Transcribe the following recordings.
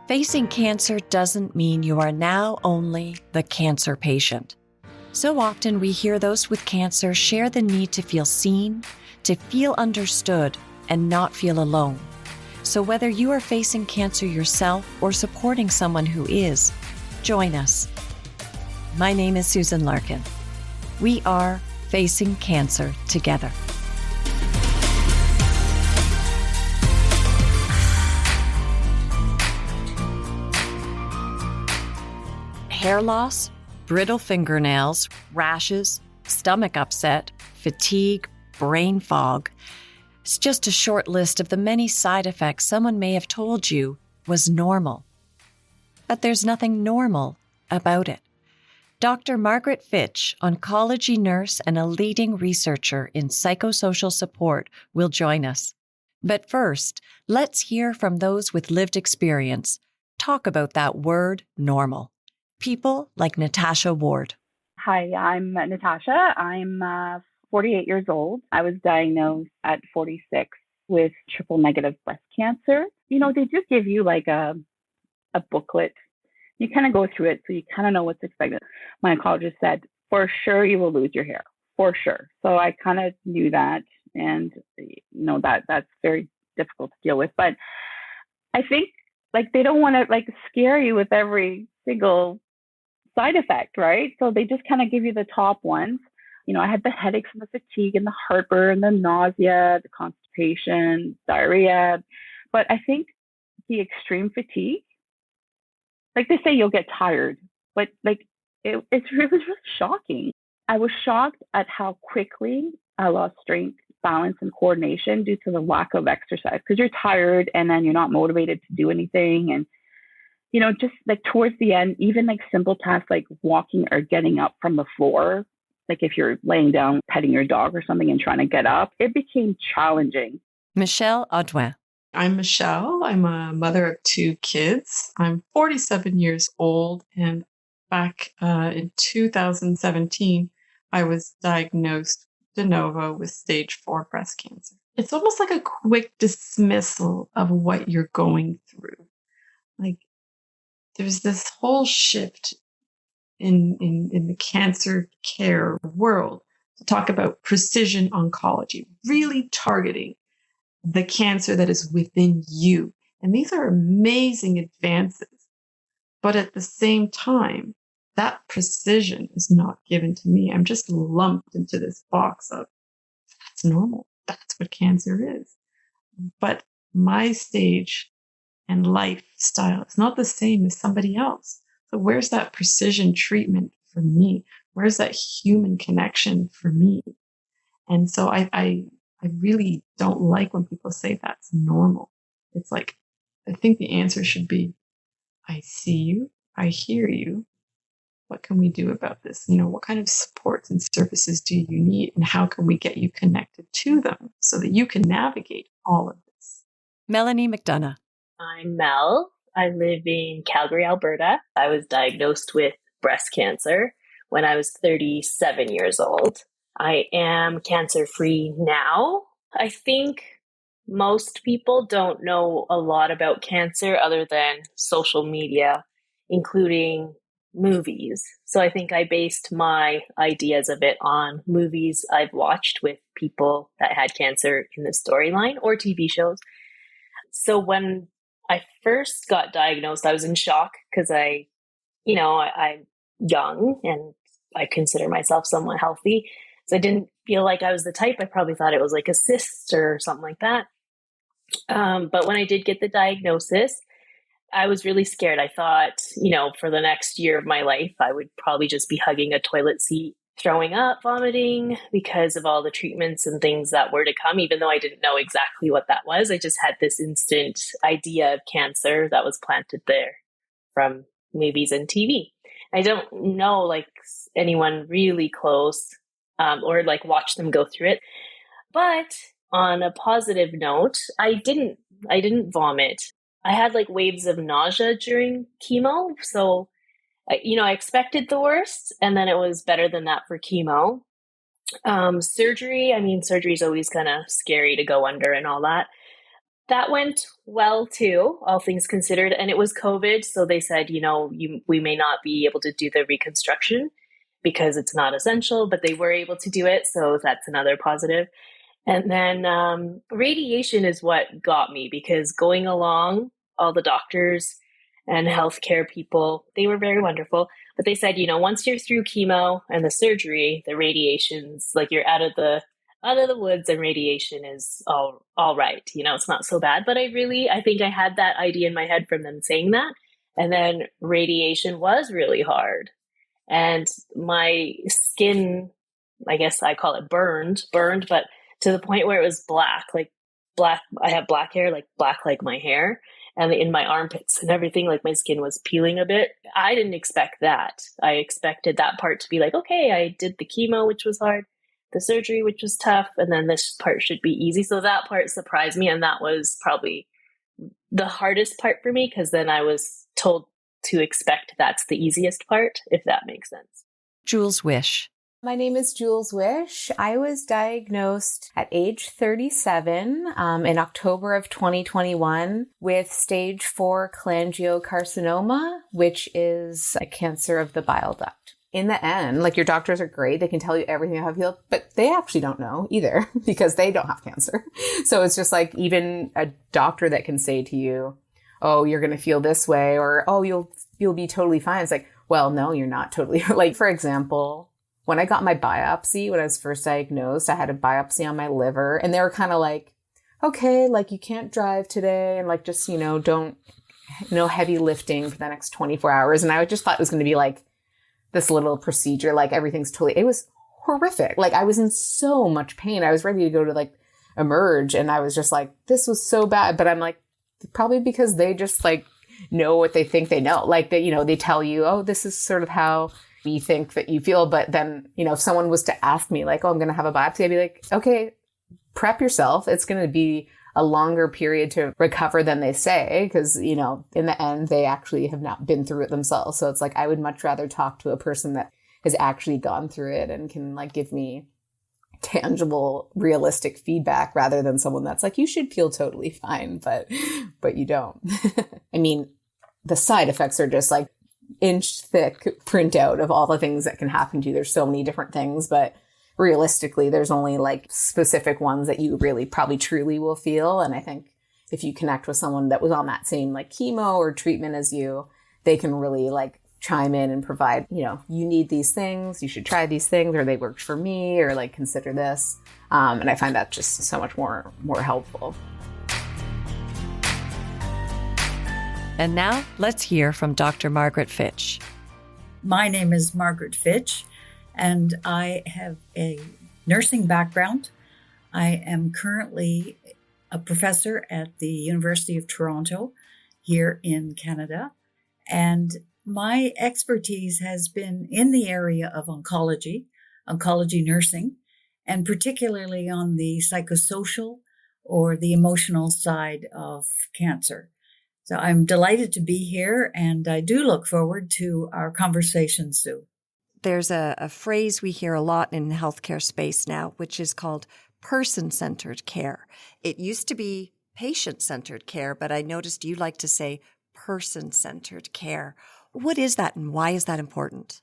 Facing cancer doesn't mean you are now only the cancer patient. So often we hear those with cancer share the need to feel seen, to feel understood, and not feel alone. So whether you are facing cancer yourself or supporting someone who is, join us. My name is Susan Larkin. We are Facing Cancer Together. Hair loss, brittle fingernails, rashes, stomach upset, fatigue, brain fog. It's just a short list of the many side effects someone may have told you was normal. But there's nothing normal about it. Dr. Margaret Fitch, oncology nurse and a leading researcher in psychosocial support, will join us. But first, let's hear from those with lived experience. Talk about that word, normal. People like Natasha Ward. Hi, I'm Natasha. I'm 48 years old. I was diagnosed at 46 with triple negative breast cancer. You know, they just give you like a booklet. You kind of go through it so you kind of know what's expected. My oncologist said, for sure you will lose your hair, for sure. So I kind of knew that, and you know that's very difficult to deal with. But I think like they don't want to like scare you with every single side effect, right? So they just kind of give you the top ones. You know, I had the headaches and the fatigue and the heartburn, the nausea, the constipation, diarrhea. But I think the extreme fatigue, like they say you'll get tired, but like it's really shocking. I was shocked at how quickly I lost strength, balance, and coordination due to the lack of exercise, because you're tired and then you're not motivated to do anything. And you know, just like towards the end, even like simple tasks like walking or getting up from the floor, like if you're laying down, petting your dog or something and trying to get up, it became challenging. Michelle Audouin. I'm Michelle. I'm a mother of 2 kids. I'm 47 years old, and back in 2017, I was diagnosed de novo with stage 4 breast cancer. It's almost like a quick dismissal of what you're going through. Like, there's this whole shift in the cancer care world to talk about precision oncology, really targeting the cancer that is within you. And these are amazing advances. But at the same time, that precision is not given to me. I'm just lumped into this box of, that's normal. That's what cancer is. But my stage and lifestyle is not the same as somebody else. So where's that precision treatment for me? Where's that human connection for me? And so I really don't like when people say that's normal. It's like, I think the answer should be, I see you, I hear you. What can we do about this? You know, what kind of supports and services do you need? And how can we get you connected to them so that you can navigate all of this? Melanie McDonough. I'm Mel. I live in Calgary, Alberta. I was diagnosed with breast cancer when I was 37 years old. I am cancer-free now. I think most people don't know a lot about cancer other than social media, including movies. So I think I based my ideas of it on movies I've watched with people that had cancer in the storyline or TV shows. So when I first got diagnosed, I was in shock because I'm young and I consider myself somewhat healthy. So I didn't feel like I was the type. I probably thought it was like a cyst or something like that. But when I did get the diagnosis, I was really scared. I thought, you know, for the next year of my life, I would probably just be hugging a toilet seat, throwing up, vomiting because of all the treatments and things that were to come, even though I didn't know exactly what that was. I just had this instant idea of cancer that was planted there from movies and TV. I don't know like anyone really close or like watch them go through it. But on a positive note, I didn't vomit. I had like waves of nausea during chemo. So I expected the worst, and then it was better than that for chemo. Surgery is always kind of scary to go under and all that. That went well too, all things considered. And it was COVID. So they said, we may not be able to do the reconstruction because it's not essential, but they were able to do it. So that's another positive. And then radiation is what got me, because going along, all the doctors and healthcare people, they were very wonderful. But they said, once you're through chemo and the surgery, the radiation's like you're out of the woods, and radiation is all right. It's not so bad. But I think I had that idea in my head from them saying that. And then radiation was really hard. And my skin, I guess I call it burned, but to the point where it was black. I have black hair, black like my hair, and in my armpits and everything, like my skin was peeling a bit. I didn't expect that. I expected that part to be like, okay, I did the chemo, which was hard, the surgery, which was tough, and then this part should be easy. So that part surprised me, and that was probably the hardest part for me, because then I was told to expect that's the easiest part, if that makes sense. Jules Wish. My name is Jules Wish. I was diagnosed at age 37 in October of 2021 with stage 4 cholangiocarcinoma, which is a cancer of the bile duct. In the end, your doctors are great. They can tell you everything how to feel, but they actually don't know either because they don't have cancer. So it's just even a doctor that can say to you, oh, you're going to feel this way, or, oh, you'll be totally fine. It's well, no, you're not totally. For example, when I got my biopsy, when I was first diagnosed, I had a biopsy on my liver, and they were kind of okay, you can't drive today, and just, don't, no heavy lifting for the next 24 hours. And I just thought it was going to be this little procedure, everything's totally, it was horrific. I was in so much pain. I was ready to go to emerge. And I was just this was so bad. But I'm probably because they just know what they think they know. They tell you, oh, this is sort of how we think that you feel. But then, if someone was to ask me oh, I'm going to have a biopsy, I'd be okay, prep yourself. It's going to be a longer period to recover than they say, because, in the end, they actually have not been through it themselves. So it's I would much rather talk to a person that has actually gone through it and can give me tangible, realistic feedback rather than someone that's you should feel totally fine, but you don't. I mean, the side effects are just inch thick printout of all the things that can happen to you. There's so many different things, but realistically, there's only specific ones that you really probably truly will feel. And I think if you connect with someone that was on that same chemo or treatment as you, they can really chime in and provide, you need these things, you should try these things, or they worked for me, or consider this. And I find that just so much more helpful. And now let's hear from Dr. Margaret Fitch. My name is Margaret Fitch, and I have a nursing background. I am currently a professor at the University of Toronto here in Canada, and my expertise has been in the area of oncology nursing, and particularly on the psychosocial or the emotional side of cancer. So I'm delighted to be here, and I do look forward to our conversation, Sue. There's a phrase we hear a lot in the healthcare space now, which is called person-centered care. It used to be patient-centered care, but I noticed you like to say person-centered care. What is that, and why is that important?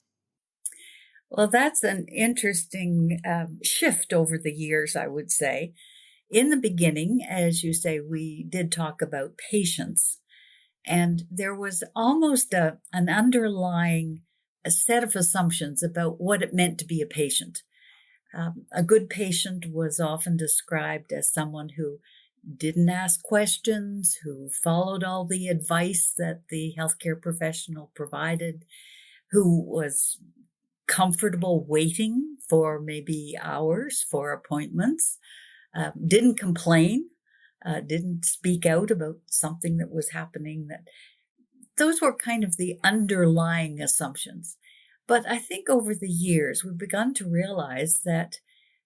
Well, that's an interesting shift over the years, I would say. In the beginning, as you say, we did talk about patients, and there was almost an underlying set of assumptions about what it meant to be a patient. A good patient was often described as someone who didn't ask questions, who followed all the advice that the healthcare professional provided, who was comfortable waiting for maybe hours for appointments, didn't complain, didn't speak out about something that was happening. Those were kind of the underlying assumptions. But I think over the years, we've begun to realize that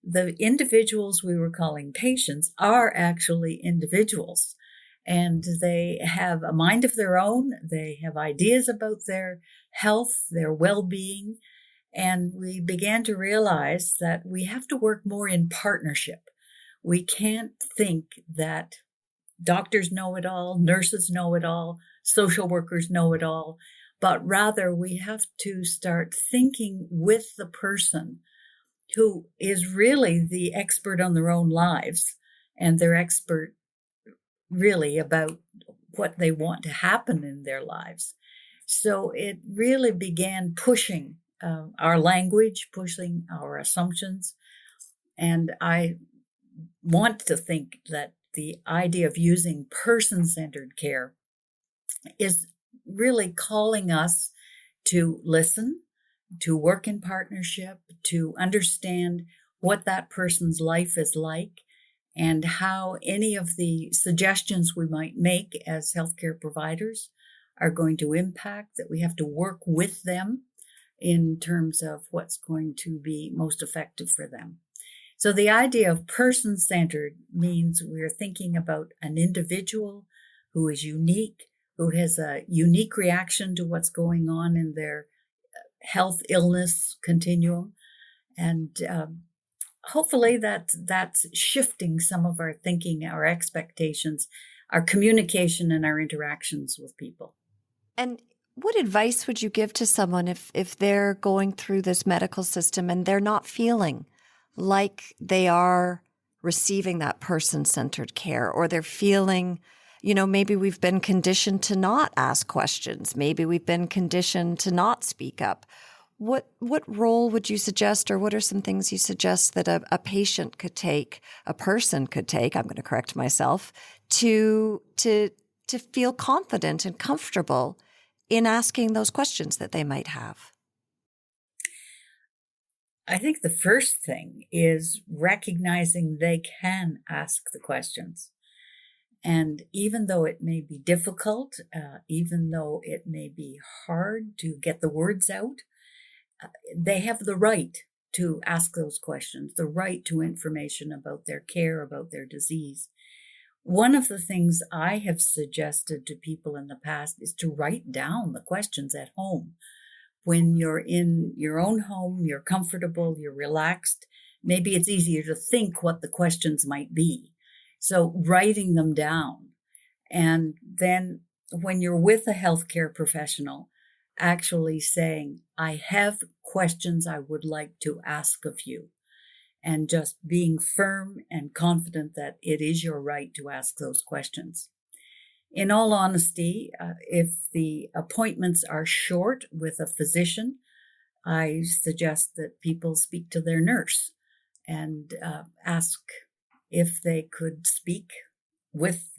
the individuals we were calling patients are actually individuals, and they have a mind of their own. They have ideas about their health, their well-being, and we began to realize that we have to work more in partnership. We can't think that doctors know it all, nurses know it all, social workers know it all, but rather we have to start thinking with the person who is really the expert on their own lives, and they're expert really about what they want to happen in their lives. So it really began pushing our language, pushing our assumptions. And I want to think that the idea of using person-centered care is really calling us to listen, to work in partnership, to understand what that person's life is like, and how any of the suggestions we might make as healthcare providers are going to impact, that we have to work with them in terms of what's going to be most effective for them. So the idea of person-centered means we're thinking about an individual who is unique, who has a unique reaction to what's going on in their health illness continuum. And hopefully that's shifting some of our thinking, our expectations, our communication, and our interactions with people. And what advice would you give to someone if they're going through this medical system and they're not feeling like they are receiving that person-centered care, or they're feeling, maybe we've been conditioned to not ask questions. Maybe we've been conditioned to not speak up. What role would you suggest, or what are some things you suggest that a patient could take, a person could take, I'm going to correct myself, to feel confident and comfortable in asking those questions that they might have? I think the first thing is recognizing they can ask the questions. And even though it may be difficult, even though it may be hard to get the words out, they have the right to ask those questions, the right to information about their care, about their disease. One of the things I have suggested to people in the past is to write down the questions at home. When you're in your own home, you're comfortable, you're relaxed, maybe it's easier to think what the questions might be. So writing them down. And then when you're with a healthcare professional, actually saying, I have questions I would like to ask of you. And just being firm and confident that it is your right to ask those questions. In all honesty, if the appointments are short with a physician, I suggest that people speak to their nurse and ask if they could speak with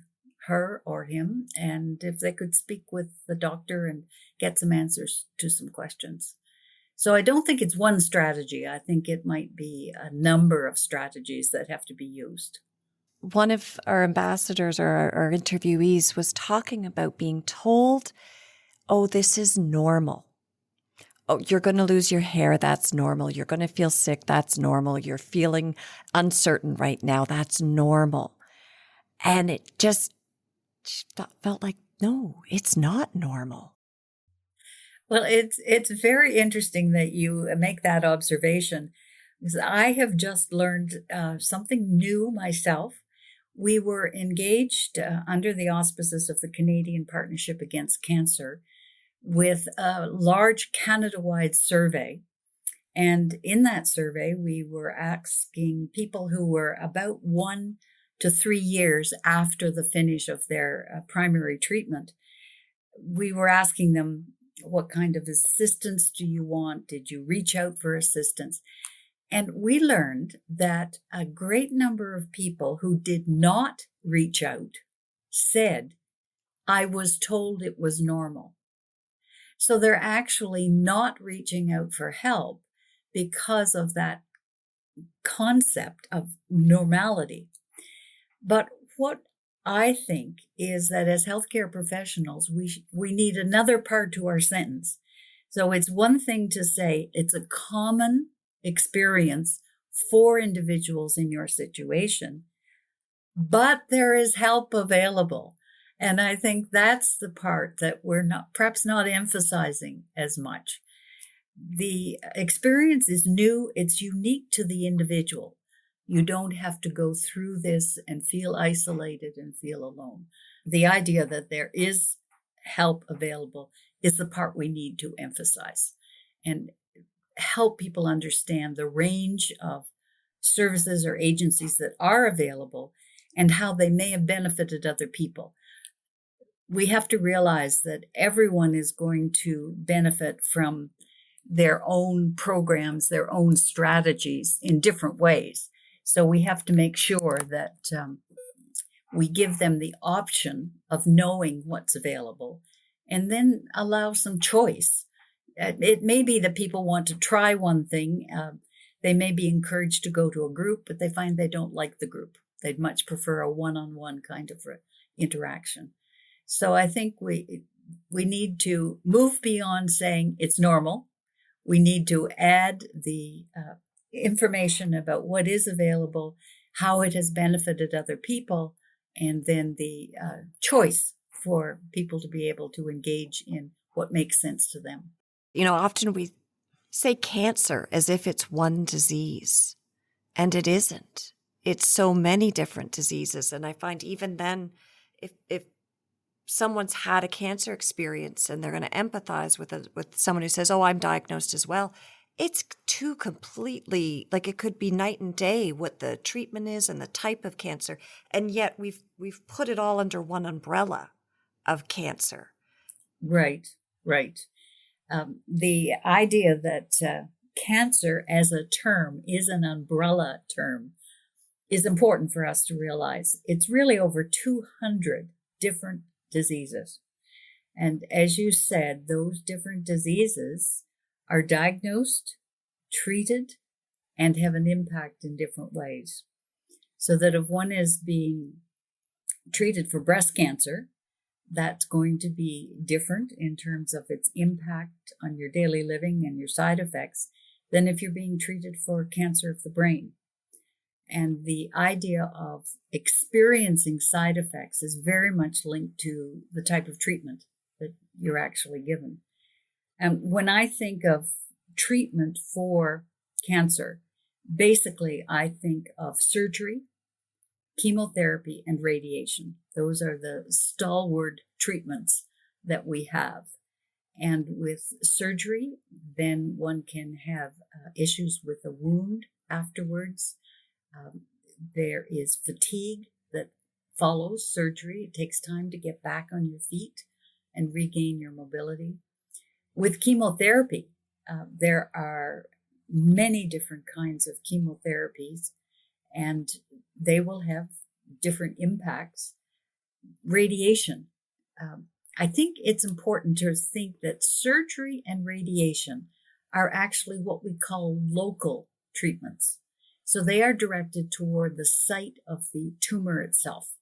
her or him, and if they could speak with the doctor and get some answers to some questions. So I don't think it's one strategy. I think it might be a number of strategies that have to be used. One of our ambassadors or our interviewees was talking about being told, oh, this is normal. Oh, you're going to lose your hair. That's normal. You're going to feel sick. That's normal. You're feeling uncertain right now. That's normal. And it just felt like, no, it's not normal. Well, it's very interesting that you make that observation, because I have just learned something new myself. We were engaged under the auspices of the Canadian Partnership Against Cancer with a large Canada-wide survey. And in that survey, we were asking people who were about 1 to 3 years after the finish of their primary treatment. We were asking them, what kind of assistance do you want? Did you reach out for assistance? And we learned that a great number of people who did not reach out said, I was told it was normal. So they're actually not reaching out for help because of that concept of normality. But what I think is that as healthcare professionals, we need another part to our sentence. So it's one thing to say it's a common experience for individuals in your situation, but there is help available. And I think that's the part that we're perhaps not emphasizing as much. The experience is new. It's unique to the individual. You don't have to go through this and feel isolated and feel alone. The idea that there is help available is the part we need to emphasize and help people understand the range of services or agencies that are available and how they may have benefited other people. We have to realize that everyone is going to benefit from their own programs, their own strategies in different ways. So we have to make sure that we give them the option of knowing what's available and then allow some choice. It may be that people want to try one thing. They may be encouraged to go to a group, but they find they don't like the group. They'd much prefer a one-on-one kind of interaction. So I think we need to move beyond saying it's normal. We need to add the information about what is available, how it has benefited other people, and then the choice for people to be able to engage in what makes sense to them. Often we say cancer as if it's one disease, and it isn't. It's so many different diseases. And I find even then, if someone's had a cancer experience and they're going to empathize with someone who says, oh, I'm diagnosed as well, it's too completely, like it could be night and day what the treatment is and the type of cancer. And yet we've put it all under one umbrella of cancer. Right. The idea that cancer as a term is an umbrella term is important for us to realize. It's really over 200 different diseases. And as you said, those different diseases are diagnosed, treated, and have an impact in different ways. So that if one is being treated for breast cancer, that's going to be different in terms of its impact on your daily living and your side effects than if you're being treated for cancer of the brain. And the idea of experiencing side effects is very much linked to the type of treatment that you're actually given. And when I think of treatment for cancer, basically I think of surgery, chemotherapy, and radiation. Those are the stalwart treatments that we have. And with surgery, then one can have issues with a wound afterwards. There is fatigue that follows surgery. It takes time to get back on your feet and regain your mobility. With chemotherapy, there are many different kinds of chemotherapies, and they will have different impacts. Radiation. I think it's important to think that surgery and radiation are actually what we call local treatments. So they are directed toward the site of the tumor itself,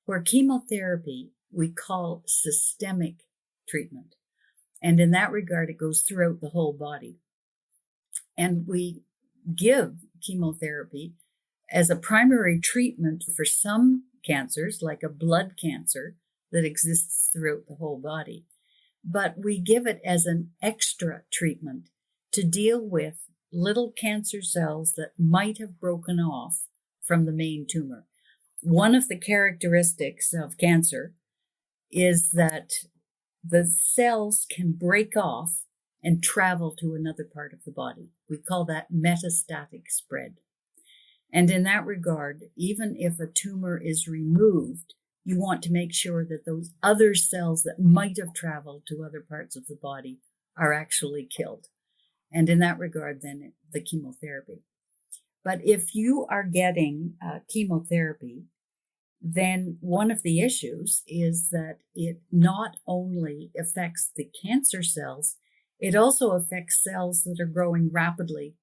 where chemotherapy we call systemic treatment. And in that regard, it goes throughout the whole body. And we give chemotherapy as a primary treatment for some cancers, like a blood cancer that exists throughout the whole body. But we give it as an extra treatment to deal with little cancer cells that might have broken off from the main tumor. One of the characteristics of cancer is that the cells can break off and travel to another part of the body. We call that metastatic spread. And in that regard, even if a tumor is removed, you want to make sure that those other cells that might have traveled to other parts of the body are actually killed. And in that regard, then the chemotherapy. But if you are getting chemotherapy, then one of the issues is that it not only affects the cancer cells, it also affects cells that are growing rapidly,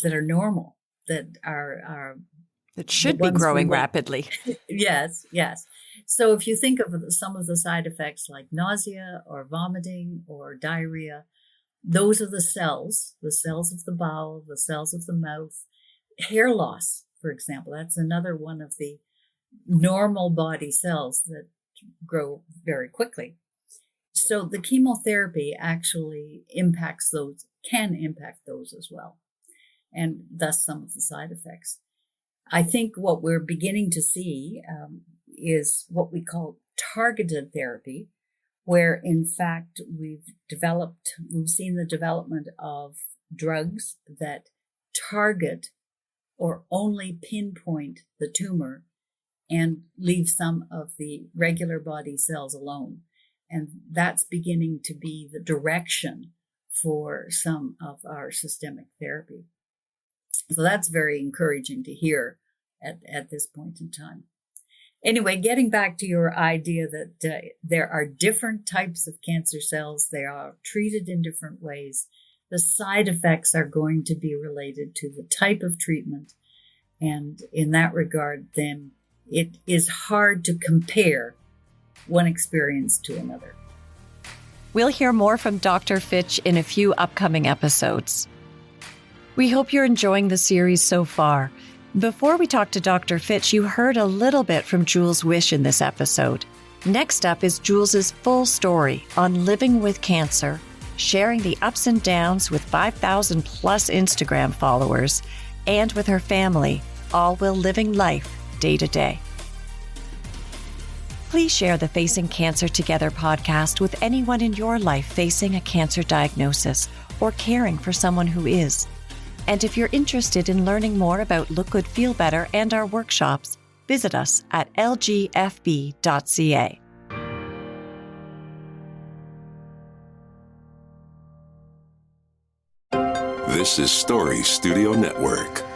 that are normal, that are that should be growing rapidly. Yes. So if you think of some of the side effects like nausea or vomiting or diarrhea, those are the cells of the bowel, the cells of the mouth. Hair loss, for example, that's another one of the normal body cells that grow very quickly. So the chemotherapy actually can impact those as well. and thus some of the side effects. I think what we're beginning to see is what we call targeted therapy, where in fact we've seen the development of drugs that target or only pinpoint the tumor and leave some of the regular body cells alone. And that's beginning to be the direction for some of our systemic therapy. So that's very encouraging to hear at this point in time. Anyway, getting back to your idea that there are different types of cancer cells, they are treated in different ways. The side effects are going to be related to the type of treatment. And in that regard, then it is hard to compare one experience to another. We'll hear more from Dr. Fitch in a few upcoming episodes. We hope you're enjoying the series so far. Before we talk to Dr. Fitch, you heard a little bit from Jules Wish in this episode. Next up is Jules's full story on living with cancer, sharing the ups and downs with 5,000 plus Instagram followers, and with her family, all while living life day to day. Please share the Facing Cancer Together podcast with anyone in your life facing a cancer diagnosis or caring for someone who is. And if you're interested in learning more about Look Good, Feel Better and our workshops, visit us at lgfb.ca. This is Story Studio Network.